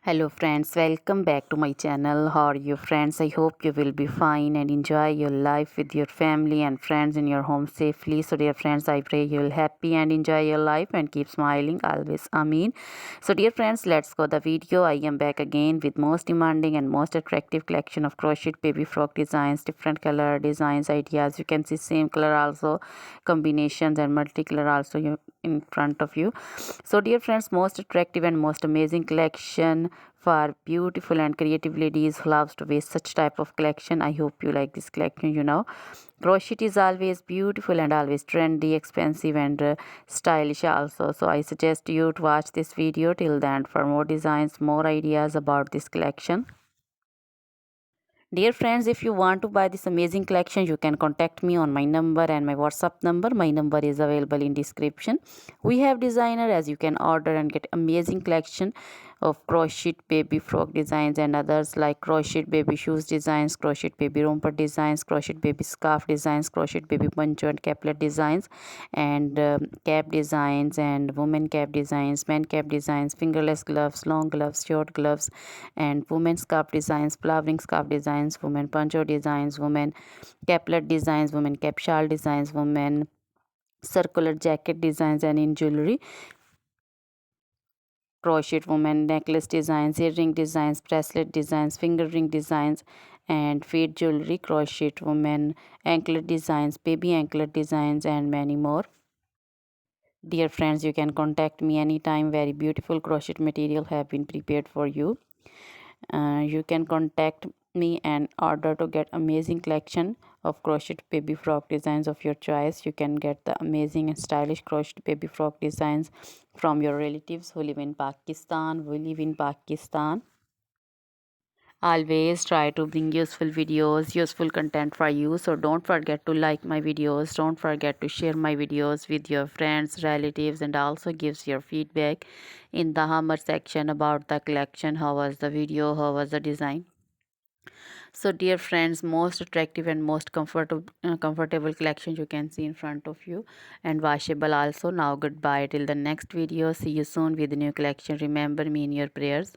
Hello friends, welcome back to my channel. How are you friends? I hope you will be fine and enjoy your life with your family and friends in your home safely. So dear friends, I pray you will happy and enjoy your life and keep smiling always. Amen. So dear friends, let's go the video. I am back again with most demanding and most attractive collection of crochet baby frock designs, different color designs, ideas. You can see same color also, combinations and multicolor also in front of you. So dear friends, most attractive and most amazing collection for beautiful and creative ladies who loves to wear such type of collection. I hope you like this collection. Crochet is always beautiful and always trendy, expensive and stylish also. So I suggest you to watch this video till the end for more designs, more ideas about this collection. Dear friends, if you want to buy this amazing collection, you can contact me on my number and my WhatsApp number. My number is available in description. We have designer as you can order and get amazing collection of crochet baby frock designs and others like crochet baby shoes designs, crochet baby romper designs, crochet baby scarf designs, crochet baby poncho and caplet designs, and cap designs and women cap designs, men cap designs, fingerless gloves, long gloves, short gloves, and women scarf designs, flowering scarf designs, women poncho designs, women caplet designs, women cap shawl designs, women circular jacket designs, and in jewelry crochet woman necklace designs, earring designs, bracelet designs, finger ring designs, and fade jewelry, crochet woman anklet designs, baby anklet designs, and many more. Dear friends, you can contact me anytime. Very beautiful crochet material have been prepared for you. You can contact me and order to get amazing collection of crochet baby frock designs of your choice. You can get the amazing and stylish crochet baby frock designs from your relatives who live in Pakistan. We live in Pakistan. Always try to bring useful videos, useful content for you. So don't forget to like my videos. Don't forget to share my videos with your friends, relatives, and also gives your feedback in the hammer section about the collection. How was the video? How was the design? So dear friends, most attractive and most comfortable collection you can see in front of you, and washable also. Now goodbye till the next video. See you soon with new collection. Remember me in your prayers.